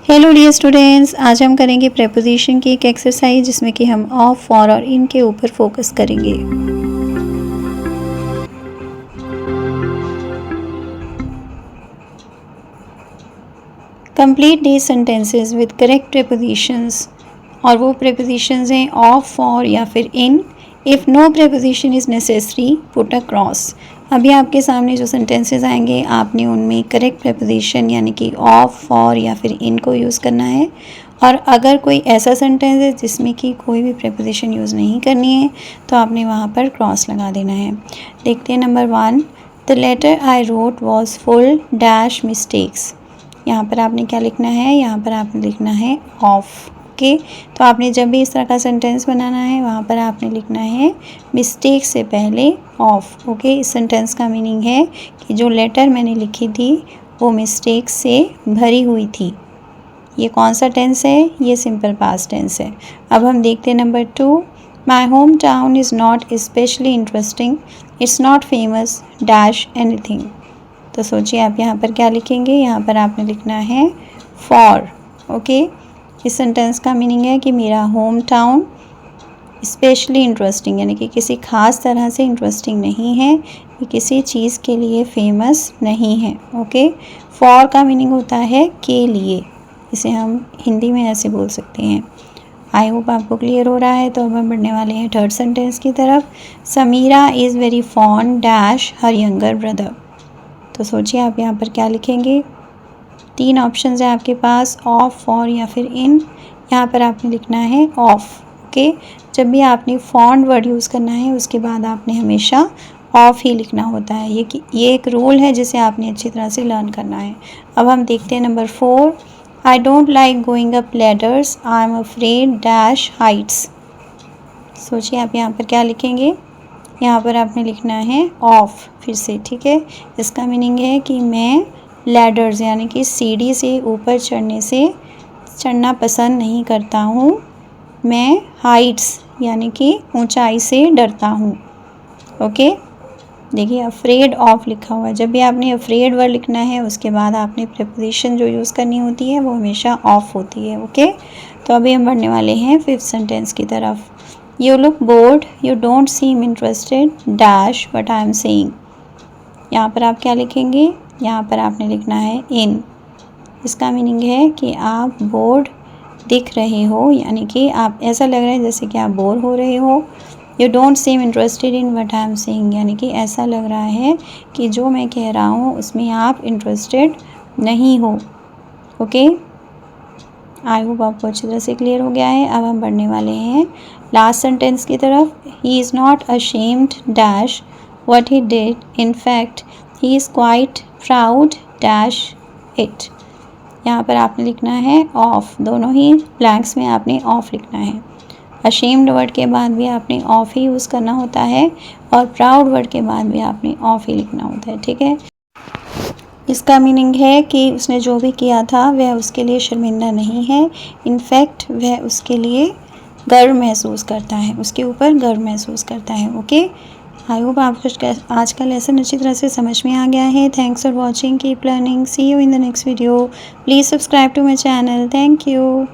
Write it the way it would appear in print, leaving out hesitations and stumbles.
Hello dear students, आज हम करेंगे प्रेपोजिशन की एक एक्सरसाइज जिसमें कि हम ऑफ, फॉर और इन के ऊपर फोकस करेंगे। Complete these sentences with correct prepositions, और वो प्रेपोजिशंस हैं ऑफ, फॉर या फिर in. If no preposition is necessary put a cross. अभी आपके सामने जो सेंटेंसेस आएंगे आपने उनमें करेक्ट प्रेपोजिशन यानी कि ऑफ, फॉर या फिर इन को यूज़ करना है। और अगर कोई ऐसा सेंटेंस है जिसमें कि कोई भी प्रेपोजिशन यूज़ नहीं करनी है तो आपने वहाँ पर क्रॉस लगा देना है। देखते हैं number 1, the letter I wrote was full dash mistakes. यहाँ पर आपने क्या लिखना है, यहाँ पर आपने लिखना है ऑफ। ओके, तो आपने जब भी इस तरह का सेंटेंस बनाना है वहाँ पर आपने लिखना है मिस्टेक से पहले ऑफ। ओके, इस सेंटेंस का मीनिंग है कि जो लेटर मैंने लिखी थी वो मिस्टेक से भरी हुई थी। ये कौन सा टेंस है, ये सिंपल पास्ट टेंस है। अब हम देखते हैं number 2, my home town is not specially interesting, it's not famous dash anything. तो सोचिए आप यहाँ पर क्या लिखेंगे, यहाँ पर आपने लिखना है फॉर। ओके, इस सेंटेंस का मीनिंग है कि मेरा होम टाउन स्पेशली इंटरेस्टिंग यानी कि किसी ख़ास तरह से इंटरेस्टिंग नहीं है, ये किसी चीज़ के लिए फेमस नहीं है। ओके, फॉर का मीनिंग होता है के लिए, इसे हम हिंदी में ऐसे बोल सकते हैं। आई होप आपको क्लियर हो रहा है। तो अब हम बढ़ने वाले हैं थर्ड सेंटेंस की तरफ। Samira is very fond dash her younger brother. तो सोचिए आप यहाँ पर क्या लिखेंगे। 3 ऑप्शंस हैं आपके पास, ऑफ, फॉर या फिर इन। यहाँ पर आपने लिखना है ऑफ। ओके, जब भी आपने फॉन्ड वर्ड यूज़ करना है उसके बाद आपने हमेशा ऑफ ही लिखना होता है। ये एक रूल है जिसे आपने अच्छी तरह से लर्न करना है। अब हम देखते हैं number 4, I don't like going up ladders, I am afraid dash Heights. सोचिए आप यहाँ पर क्या लिखेंगे, यहाँ पर आपने लिखना है ऑफ फिर से। ठीक है, इसका मीनिंग है कि मैं लैडर्स यानी कि सीढ़ी से ऊपर चढ़ना पसंद नहीं करता हूँ, मैं हाइट्स यानी कि ऊंचाई से डरता हूँ। ओके, देखिए अफ्रेड ऑफ लिखा हुआ है। जब भी आपने अफ्रेड वर्ड लिखना है उसके बाद आपने प्रीपोजिशन जो यूज़ करनी होती है वो हमेशा ऑफ होती है। ओके, तो अभी हम बढ़ने वाले हैं 5th सेंटेंस की तरफ। You look board, you don't seem interested dash what I am saying. यहाँ पर आप क्या लिखेंगे, यहाँ पर आपने लिखना है इन। इसका मीनिंग है कि आप बोर्ड दिख रहे हो यानी कि आप ऐसा लग रहा है जैसे कि आप बोर हो रहे हो। You don't seem interested in what I am saying यानी कि ऐसा लग रहा है कि जो मैं कह रहा हूँ उसमें आप इंटरेस्टेड नहीं हो। ओके, आई होप आपको अच्छी तरह से क्लियर हो गया है। अब हम बढ़ने वाले हैं लास्ट सेंटेंस की तरफ। He is not ashamed dash what he did, in fact he is quite proud dash it. यहाँ पर आपने लिखना है ऑफ, दोनों ही ब्लैंक्स में आपने ऑफ लिखना है। अशेम्ड वर्ड के बाद भी आपने ऑफ ही यूज़ करना होता है और प्राउड वर्ड के बाद भी आपने ऑफ ही लिखना होता है। ठीक है, इसका मीनिंग है कि उसने जो भी किया था वह उसके लिए शर्मिंदा नहीं है, इनफैक्ट वह उसके लिए गर्व महसूस करता है, उसके ऊपर गर्व महसूस करता है। ओके, आई होप आपको आज का लेसन अच्छी तरह से समझ में आ गया है। Thanks for watching, keep learning, see you in the next video. Please subscribe to my channel. Thank you.